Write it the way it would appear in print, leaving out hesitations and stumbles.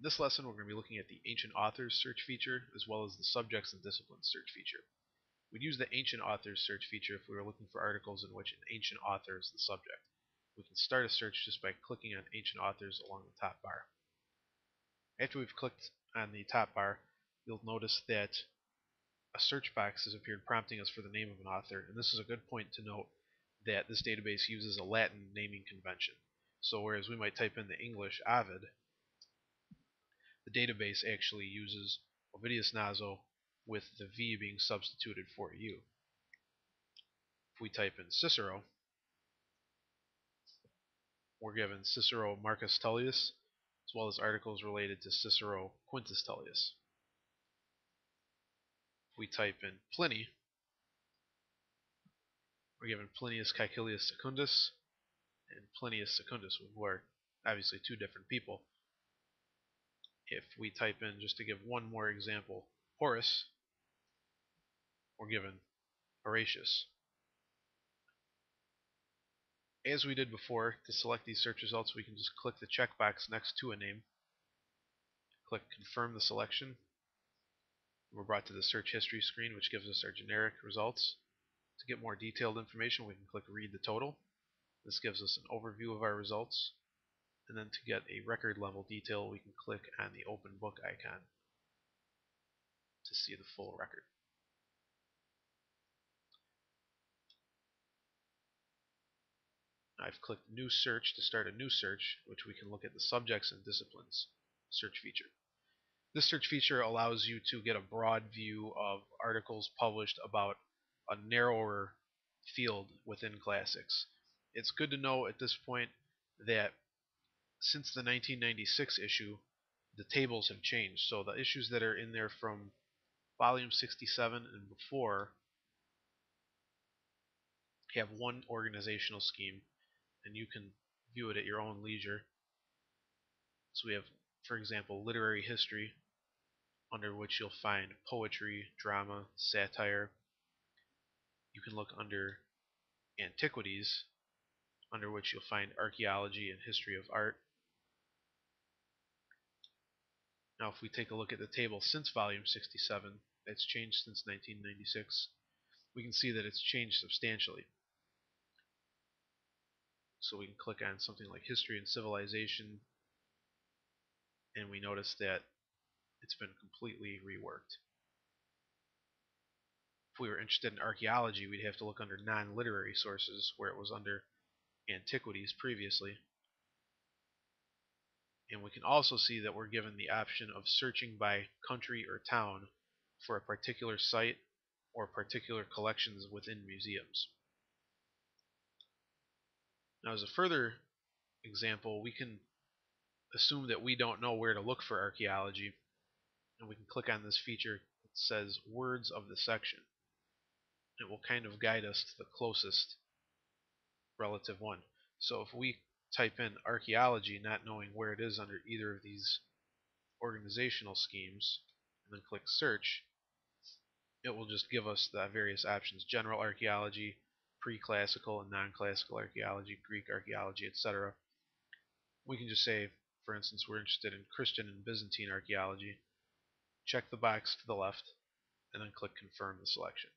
In this lesson, we're going to be looking at the ancient authors search feature as well as the subjects and disciplines search feature. We'd use the ancient authors search feature if we were looking for articles in which an ancient author is the subject. We can start a search just by clicking on ancient authors along the top bar. After we've clicked on the top bar, you'll notice that a search box has appeared prompting us for the name of an author, and this is a good point to note that this database uses a Latin naming convention. So whereas we might type in the English Ovid, the database actually uses Ovidius Naso with the V being substituted for a U. If we type in Cicero, we're given Cicero Marcus Tullius, as well as articles related to Cicero Quintus Tullius. If we type in Pliny, we're given Plinius Caecilius Secundus and Plinius Secundus, who are obviously two different people. If we type in, just to give one more example, Horace, we're given Horatius. As we did before, to select these search results, we can just click the checkbox next to a name, click Confirm the selection. We're brought to the search history screen, which gives us our generic results. To get more detailed information, we can click Read the Total. This gives us an overview of our results. And then to get a record level detail, we can click on the Open Book icon to see the full record. I've clicked New Search to start a new search, which we can look at the subjects and disciplines search feature. This search feature allows you to get a broad view of articles published about a narrower field within classics. It's good to know at this point that since the 1996 issue, the tables have changed. So the issues that are in there from volume 67 and before have one organizational scheme, and you can view it at your own leisure. So we have, for example, literary history, under which you'll find poetry, drama, satire. You can look under antiquities, under which you'll find archaeology and history of art. Now if we take a look at the table since volume 67, it's changed since 1996, we can see that it's changed substantially. So we can click on something like history and civilization, and we notice that it's been completely reworked. If we were interested in archaeology, we'd have to look under non-literary sources, where it was under antiquities previously. And we can also see that we're given the option of searching by country or town for a particular site or particular collections within museums. Now as a further example, we can assume that we don't know where to look for archaeology, and we can click on this feature that says Words of the Section. It will kind of guide us to the closest relative one. So if we type in archaeology, not knowing where it is under either of these organizational schemes, and then click search, it will just give us the various options: general archaeology, pre-classical and non-classical archaeology, Greek archaeology, etc. We can just say, for instance, we're interested in Christian and Byzantine archaeology, check the box to the left, and then click Confirm the selection.